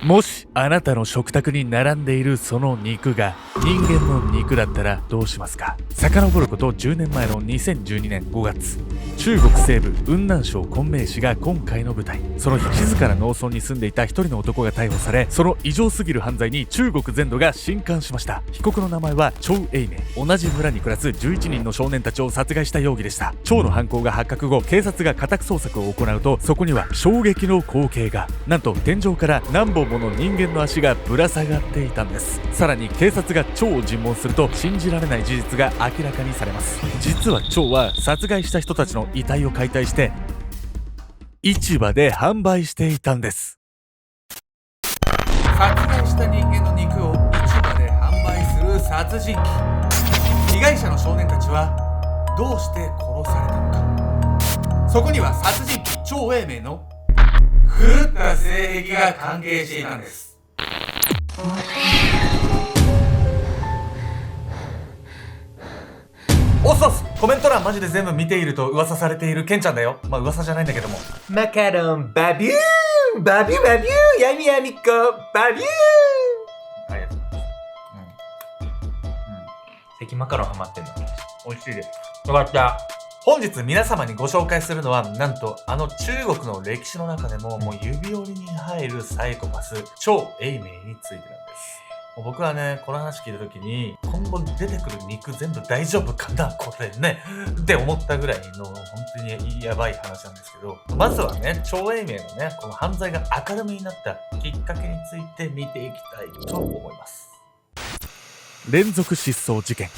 もしあなたの食卓に並んでいるその肉が人間の肉だったらどうしますか。遡ること10年前の2012年5月、中国西部雲南省昆明市が今回の舞台。その日、静かな農村に住んでいた一人の男が逮捕され、その異常すぎる犯罪に中国全土が震撼しました。被告の名前は張永明。同じ村に暮らす11人の少年たちを殺害した容疑でした。張の犯行が発覚後、警察が家宅捜索を行うと、そこには衝撃の光景が。なんと天井から何本もの人間の足がぶら下がっていたんです。さらに警察が張を尋問すると、信じられない事実が明らかにされます。実は張は殺害した人たちの遺体を解体して市場で販売していたんです。殺害した人間の肉を市場で販売する殺人鬼。被害者の少年たちはどうして殺されたのか。そこには殺人鬼張永明の狂った性癖が関係していたんです。おっそっす、コメント欄マジで全部見ていると噂されているケンちゃんだよ。まあ噂じゃないんだけども。マカロンバビューンバビューバビューやみやみっこバビューン。ありがとうございます。関マカロンハマってんの。美味しいです。よかった。本日皆様にご紹介するのは、なんとあの中国の歴史の中でも指折りに入るサイコパス張永明についてなんです。僕はね、この話聞いた時に、今後出てくる肉全部大丈夫かなこれねって思ったぐらいの本当にやばい話なんですけど、まずはね、張永明のね、この犯罪が明るみになったきっかけについて見ていきたいと思います。連続失踪事件。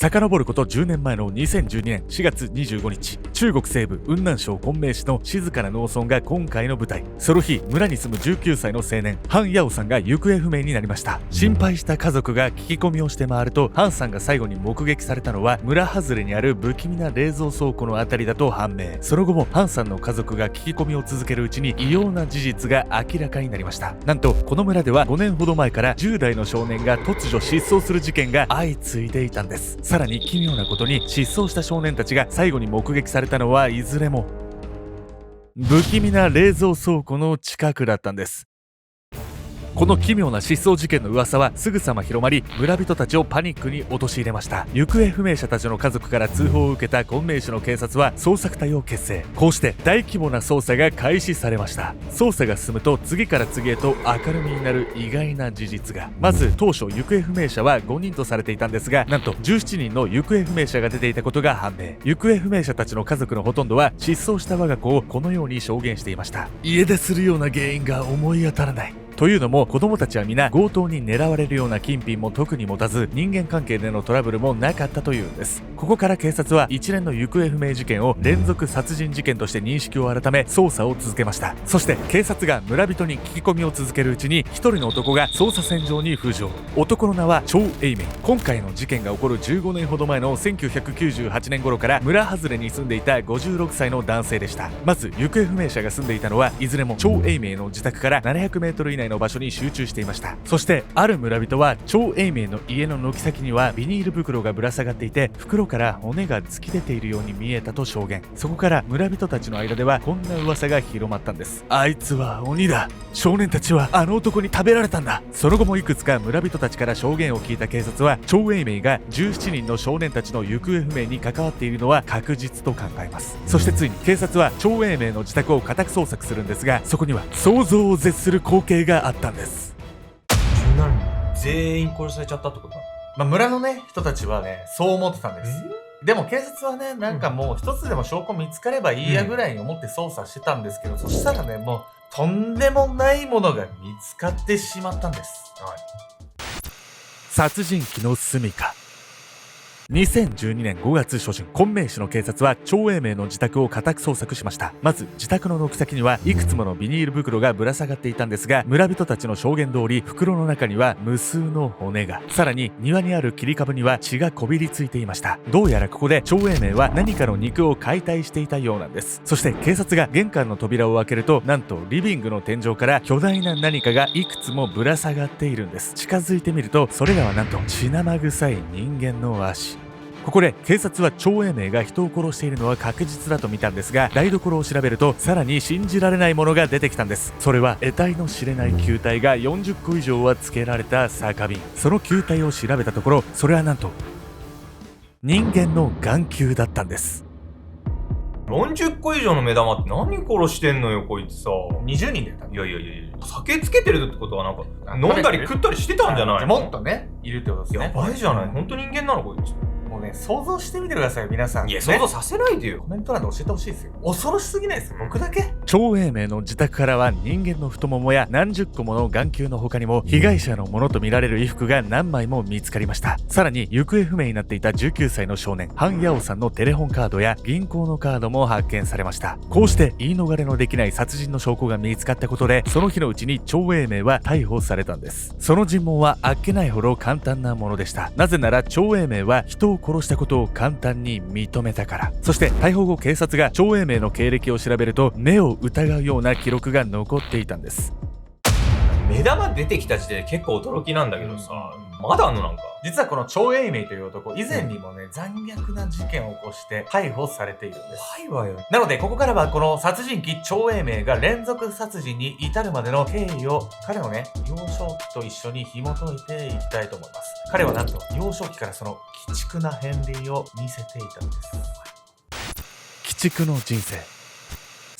遡ること10年前の2012年4月25日、中国西部雲南省昆明市の静かな農村が今回の舞台。その日、村に住む19歳の青年ハン・ヤオさんが行方不明になりました。心配した家族が聞き込みをして回ると、ハンさんが最後に目撃されたのは村外れにある不気味な冷蔵倉庫のあたりだと判明。その後もハンさんの家族が聞き込みを続けるうちに異様な事実が明らかになりました。なんとこの村では5年ほど前から10代の少年が突如失踪する事件が相次いでいたんです。さらに奇妙なことに、失踪した少年たちが最後に目撃されたのはいずれも不気味な冷蔵倉庫の近くだったんです。この奇妙な失踪事件の噂はすぐさま広まり、村人たちをパニックに陥れました。行方不明者たちの家族から通報を受けた昆明市の警察は捜索隊を結成。こうして大規模な捜査が開始されました。捜査が進むと、次から次へと明るみになる意外な事実が。まず当初行方不明者は5人とされていたんですが、なんと17人の行方不明者が出ていたことが判明。行方不明者たちの家族のほとんどは失踪した我が子をこのように証言していました。家出するような原因が思い当たらない。というのも、子供たちは皆強盗に狙われるような金品も特に持たず、人間関係でのトラブルもなかったというんです。ここから警察は一連の行方不明事件を連続殺人事件として認識を改め、捜査を続けました。そして警察が村人に聞き込みを続けるうちに、一人の男が捜査線上に浮上。男の名は張永明。今回の事件が起こる15年ほど前の1998年頃から村外れに住んでいた56歳の男性でした。まず行方不明者が住んでいたのは、いずれも張永明の自宅から700メートル以内の場所に集中していました。そしてある村人は、張永明の家の軒先にはビニール袋がぶら下がっていて、袋から骨が突き出ているように見えたと証言。そこから村人たちの間ではこんな噂が広まったんです。あいつは鬼だ。少年たちはあの男に食べられたんだ。その後もいくつか村人たちから証言を聞いた警察は、張永明が17人の少年たちの行方不明に関わっているのは確実と考えます。そしてついに警察は張永明の自宅を家宅捜索するんですが、そこには想像を絶する光景があったんです。全員殺されちゃったってことだ。村のね、人たちはね、そう思ってたんです。でも警察はね、なんかもう一つでも証拠見つかればいいやぐらいに思って捜査してたんですけど、そしたらね、もうとんでもないものが見つかってしまったんです。殺人鬼の住処。2012年5月初旬、昆明市の警察は張永明の自宅を家宅捜索しました。まず自宅の軒先にはいくつものビニール袋がぶら下がっていたんですが、村人たちの証言通り、袋の中には無数の骨が。さらに庭にある切り株には血がこびりついていました。どうやらここで張永明は何かの肉を解体していたようなんです。そして警察が玄関の扉を開けると、なんとリビングの天井から巨大な何かがいくつもぶら下がっているんです。近づいてみると、それらはなんと血生臭い人間の足。ここで警察は張永明が人を殺しているのは確実だと見たんですが、台所を調べるとさらに信じられないものが出てきたんです。それは得体の知れない球体が40個以上はつけられた酒瓶。その球体を調べたところ、それはなんと人間の眼球だったんです。40個以上の目玉って何殺してんのよ、こいつさ。 20人だよ多分。いやいやいやいや、酒つけてるってことはなんか飲んだり食ったりしてたんじゃないの？もっとねいるってことですね。やばいじゃない、本当人間なのこいつ。もうね、想像してみてください皆さん。いや、ね想像させないでよ。コメント欄で教えてほしいですよ。恐ろしすぎないです僕だけ。張永明の自宅からは人間の太ももや何十個もの眼球の他にも被害者のものとみられる衣服が何枚も見つかりました。さらに行方不明になっていた19歳の少年ハン・ヤオさんのテレホンカードや銀行のカードも発見されました。こうして言い逃れのできない殺人の証拠が見つかったことで、その日のうちに張永明は逮捕されたんです。その尋問はあっけないほど簡単なものでした。なぜなら張永明は人を殺したことを簡単に認めたから。そして逮捕後、警察が張永明の経歴を調べると目を疑うような記録が残っていたんです。目玉出てきた時点で結構驚きなんだけどさ、まだあんのなんか。実はこの張永明という男、以前にもね、残虐な事件を起こして逮捕されているんです。怖いわよ。なので、ここからはこの殺人鬼張永明が連続殺人に至るまでの経緯を、彼のね、幼少期と一緒に紐解いていきたいと思います。彼はなんと、幼少期からその鬼畜な片鱗を見せていたんです。鬼畜の人生。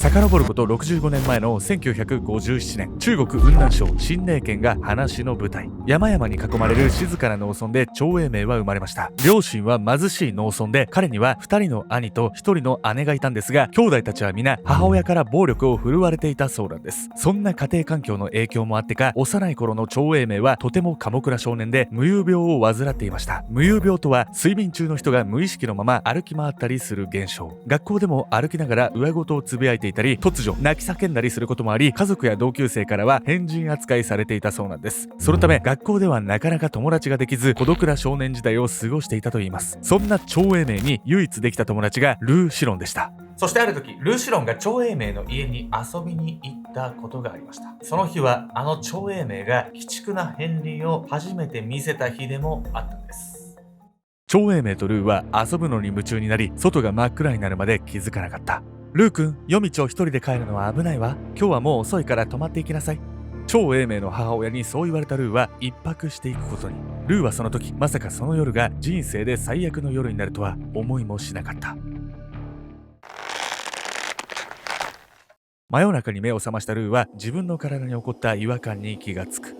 遡ること65年前の1957年、中国雲南省新寧県が話の舞台。山々に囲まれる静かな農村で張永明は生まれました。両親は貧しい農村で、彼には2人の兄と1人の姉がいたんですが、兄弟たちは皆母親から暴力を振るわれていたそうなんです。そんな家庭環境の影響もあってか、幼い頃の張永明はとても寡黙な少年で無遊病を患っていました。無遊病とは睡眠中の人が無意識のまま歩き回ったりする現象。学校でも歩きながら上言をつぶやいていたり、突如泣き叫んだりすることもあり、家族や同級生からは変人扱いされていたそうなんです。そのため学校ではなかなか友達ができず、孤独な少年時代を過ごしていたといいます。そんな張永明に唯一できた友達がルー・シロンでした。そしてある時、ルーシロンが張永明の家に遊びに行ったことがありました。その日はあの張永明が鬼畜な片鱗を初めて見せた日でもあったんです。張永明とルーは遊ぶのに夢中になり、外が真っ暗になるまで気づかなかった。ルー君、夜道を一人で帰るのは危ないわ。今日はもう遅いから泊まっていきなさい。張永明の母親にそう言われたルーは一泊していくことに。ルーはその時、まさかその夜が人生で最悪の夜になるとは思いもしなかった。真夜中に目を覚ましたルーは自分の体に起こった違和感に気がつく。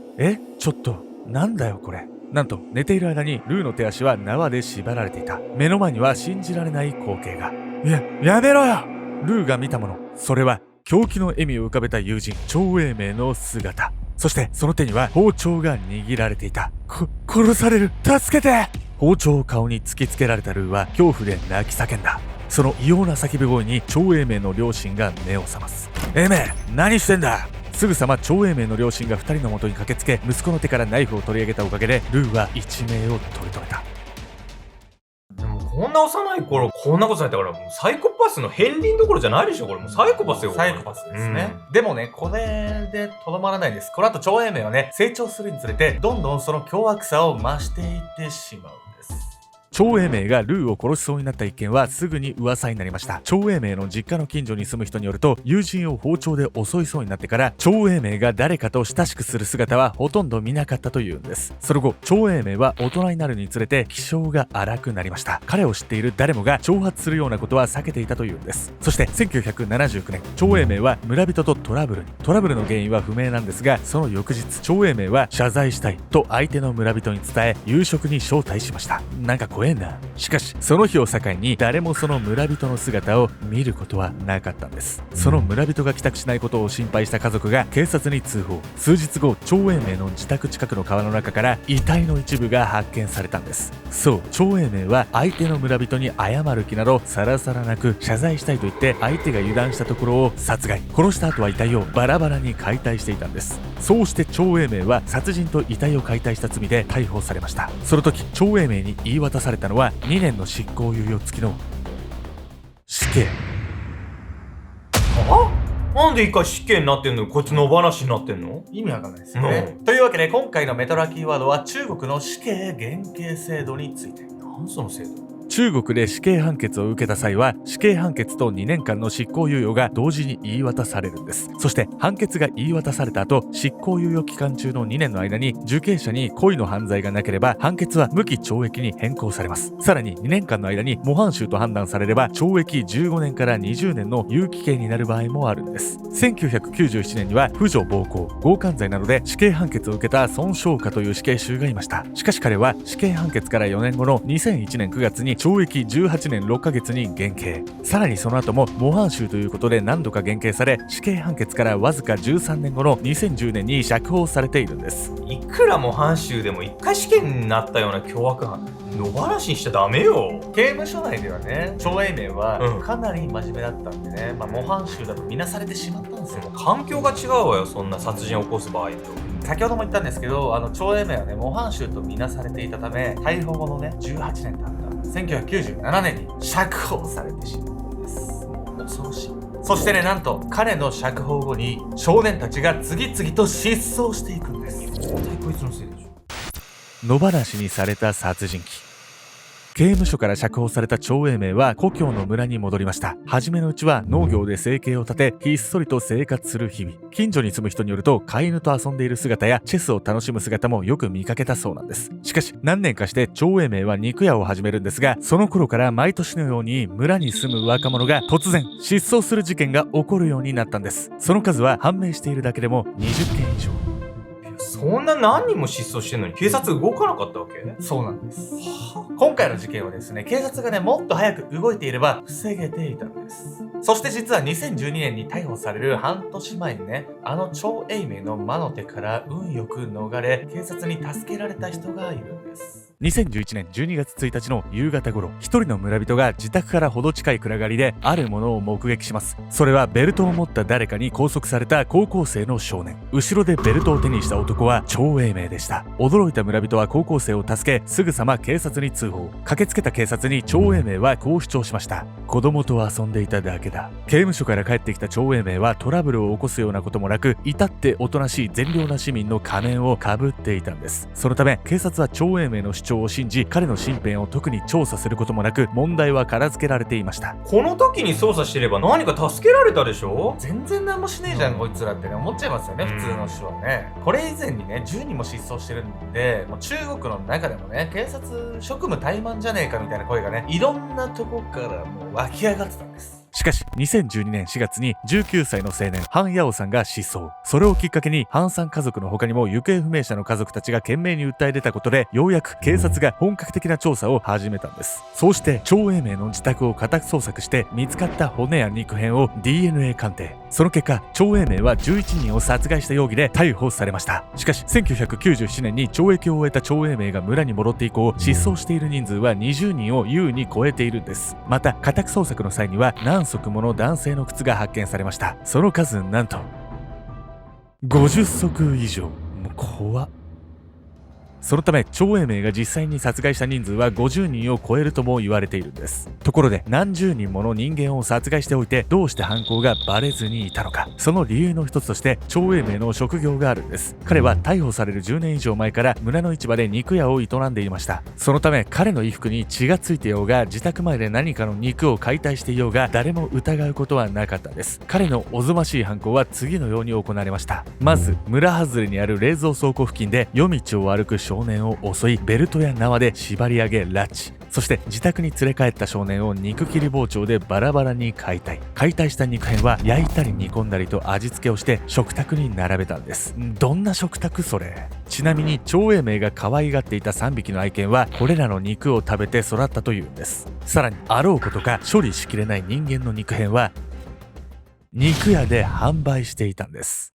ちょっと、なんだよこれ。なんと寝ている間にルーの手足は縄で縛られていた。目の前には信じられない光景が。やめろよ。ルーが見たもの、それは狂気の笑みを浮かべた友人張永明の姿。そしてその手には包丁が握られていた。殺される、助けて。包丁を顔に突きつけられたルーは恐怖で泣き叫んだ。その異様な叫び声に張永明の両親が目を覚ます。永明、何してんだ。すぐさま張永明の両親が2人の元に駆けつけ、息子の手からナイフを取り上げたおかげでルーは一命を取り留めた。でもこんな幼い頃こんなことされたから、もうサイコパスの片鱗どころじゃないでしょ。これもうサイコパスよ。サイコパスですね。でもね、これでとどまらないんです。この後張永明はね、成長するにつれてどんどんその凶悪さを増していってしまうんです。張永明がルーを殺しそうになった一件はすぐに噂になりました。張永明の実家の近所に住む人によると、友人を包丁で襲いそうになってから張永明が誰かと親しくする姿はほとんど見なかったというんです。その後、張永明は大人になるにつれて気性が荒くなりました。彼を知っている誰もが挑発するようなことは避けていたというんです。そして1979年、張永明は村人とトラブルの原因は不明なんですが、その翌日張永明は謝罪したいと相手の村人に伝え、夕食に招待しました。なんか怖えな。しかしその日を境に誰もその村人の姿を見ることはなかったんです。その村人が帰宅しないことを心配した家族が警察に通報。数日後、張永明の自宅近くの川の中から遺体の一部が発見されたんです。そう、張永明は相手の村人に謝る気などさらさらなく、謝罪したいと言って相手が油断したところを殺害。殺した後は遺体をバラバラに解体していたんです。そうして張永明は殺人と遺体を解体した罪で逮捕されました。その時、張永明に言い渡されたのは2年の執行猶予付きの死刑。なんで一回死刑になってんのにこいつ野放しになってんの？意味わかんないですよね。というわけで今回のメトラキーワードは中国の死刑減刑制度について。なんその制度？中国で死刑判決を受けた際は死刑判決と2年間の執行猶予が同時に言い渡されるんです。そして判決が言い渡された後、執行猶予期間中の2年の間に受刑者に故意の犯罪がなければ判決は無期懲役に変更されます。さらに2年間の間に模範囚と判断されれば懲役15年から20年の有期刑になる場合もあるんです。1997年には婦女暴行、強姦罪などで死刑判決を受けた孫尚華という死刑囚がいました。しかし彼は死刑判決から4年後の2001年9月に懲役18年6ヶ月に減刑。さらにその後も模範囚ということで何度か減刑され、死刑判決からわずか13年後の2010年に釈放されているんです。いくら模範囚でも一回死刑になったような凶悪犯野放しにしちゃダメよ。刑務所内ではね、張永明はうんかなり真面目だったんでね、模範囚だとみなされてしまったんですよ。環境が違うわよ、そんな殺人を起こす場合と。先ほども言ったんですけど、張永明はね、模範囚とみなされていたため、逮捕後のね、18年経った1997年に釈放されてしまったんです。もう恐ろしい。そしてね、なんと彼の釈放後に少年たちが次々と失踪していくんです。絶対こいつのせいでしょ。野放しにされた殺人鬼。刑務所から釈放された張永明は故郷の村に戻りました。初めのうちは農業で生計を立て、ひっそりと生活する日々。近所に住む人によると、飼い犬と遊んでいる姿やチェスを楽しむ姿もよく見かけたそうなんです。しかし何年かして張永明は肉屋を始めるんですが、その頃から毎年のように村に住む若者が突然失踪する事件が起こるようになったんです。その数は判明しているだけでも20件以上。そんな何人も失踪してんのに警察動かなかったわけ？そうなんです。今回の事件はですね、警察がね、もっと早く動いていれば防げていたんです。そして実は2012年に逮捕される半年前にね、張永明の魔の手から運よく逃れ、警察に助けられた人がいるんです。2011年12月1日の夕方頃、一人の村人が自宅からほど近い暗がりであるものを目撃します。それはベルトを持った誰かに拘束された高校生の少年。後ろでベルトを手にした男は張永明でした。驚いた村人は高校生を助け、すぐさま警察に通報。駆けつけた警察に張永明はこう主張しました。子供と遊んでいただけだ。刑務所から帰ってきた張永明はトラブルを起こすようなこともなく、至っておとなしい善良な市民の仮面をかぶっていたんです。そのため警察は張永明の主張を信じ、彼の身辺を特に調査することもなく、問題は片付けられていました。この時に捜査してれば何か助けられたでしょ？全然何もしねえじゃん、こいつらってね、思っちゃいますよね、普通の人はね。これ以前にね、10人も失踪してるんで、もう中国の中でもね、警察職務怠慢じゃねえかみたいな声がね、いろんなとこからもう湧き上がってたんです。しかし2012年4月に19歳の青年ハン・ヤオさんが失踪。それをきっかけにハンさん家族の他にも行方不明者の家族たちが懸命に訴え出たことで、ようやく警察が本格的な調査を始めたんです。そうして張永明の自宅を家宅捜索して、見つかった骨や肉片を DNA 鑑定。その結果、張永明は11人を殺害した容疑で逮捕されました。しかし1997年に懲役を終えた張永明が村に戻って以降、失踪している人数は20人を優に超えているんです。また家宅捜索の際には何足もの男性の靴が発見されました。その数なんと50足以上。もう怖っ。そのため張永明が実際に殺害した人数は50人を超えるとも言われているんです。ところで何十人もの人間を殺害しておいて、どうして犯行がバレずにいたのか。その理由の一つとして張永明の職業があるんです。彼は逮捕される10年以上前から村の市場で肉屋を営んでいました。そのため彼の衣服に血がついていようが、自宅前で何かの肉を解体していようが、誰も疑うことはなかったんです。彼のおぞましい犯行は次のように行われました。まず村外れにある冷蔵倉庫付近で夜道を歩く少年を襲い、ベルトや縄で縛り上げ拉致。そして自宅に連れ帰った少年を肉切り包丁でバラバラに解体。解体した肉片は焼いたり煮込んだりと味付けをして食卓に並べたんです。どんな食卓それ。ちなみに張永明が可愛がっていた3匹の愛犬はこれらの肉を食べて育ったというんです。さらにあろうことか処理しきれない人間の肉片は肉屋で販売していたんです。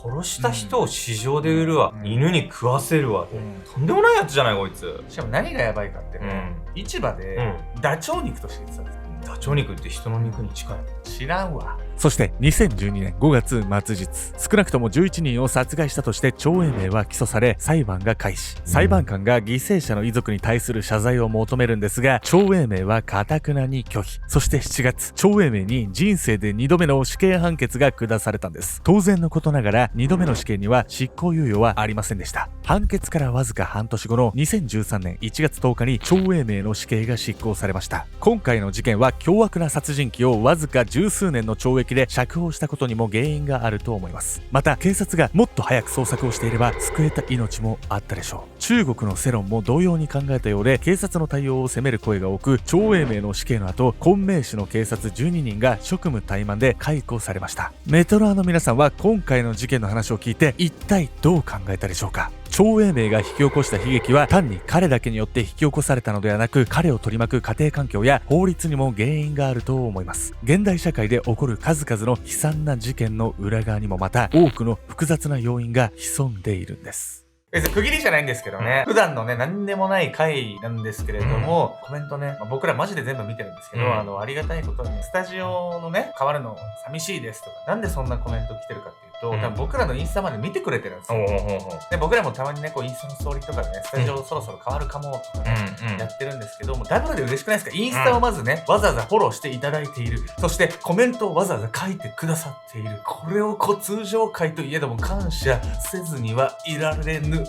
殺した人を市場で売るわ、犬に食わせるわ、とんでもないやつじゃないこいつ。しかも何がやばいかってね、市場でダチョウ肉として言ってたんです。ダチョウ肉って人の肉に近いの？知らんわ。そして2012年5月末日、少なくとも11人を殺害したとして張永明は起訴され、裁判が開始。裁判官が犠牲者の遺族に対する謝罪を求めるんですが、張永明は頑なに拒否。そして7月、張永明に人生で2度目の死刑判決が下されたんです。当然のことながら、2度目の死刑には執行猶予はありませんでした。判決からわずか半年後の2013年1月10日に張永明の死刑が執行されました。今回の事件は凶悪な殺人鬼をわずか十数年の懲役で釈放したことにも原因があると思います。また警察がもっと早く捜索をしていれば救えた命もあったでしょう。中国の世論も同様に考えたようで、警察の対応を責める声が多く、張永明の死刑の後、昆明市の警察12人が職務怠慢で解雇されました。メトロアの皆さんは今回の事件の話を聞いて一体どう考えたでしょうか。張永明が引き起こした悲劇は単に彼だけによって引き起こされたのではなく、彼を取り巻く家庭環境や法律にも原因があると思います。現代社会で起こる数々の悲惨な事件の裏側にもまた多くの複雑な要因が潜んでいるんです。別に区切りじゃないんですけどね、普段のね、何でもない回なんですけれども、コメントね、僕らマジで全部見てるんですけど、ありがたいことに、スタジオのね、変わるの寂しいですとか、なんでそんなコメント来てるかっていうと、多分僕らのインスタまで見てくれてるんですよ。で、僕らもたまにね、こうインスタのストーリーとかでね、スタジオそろそろ変わるかもとかね、やってるんですけども、ダブルで嬉しくないですか？インスタをまずね、わざわざフォローしていただいている。そしてコメントをわざわざ書いてくださっている。これを通常回といえども感謝せずにはいられぬ。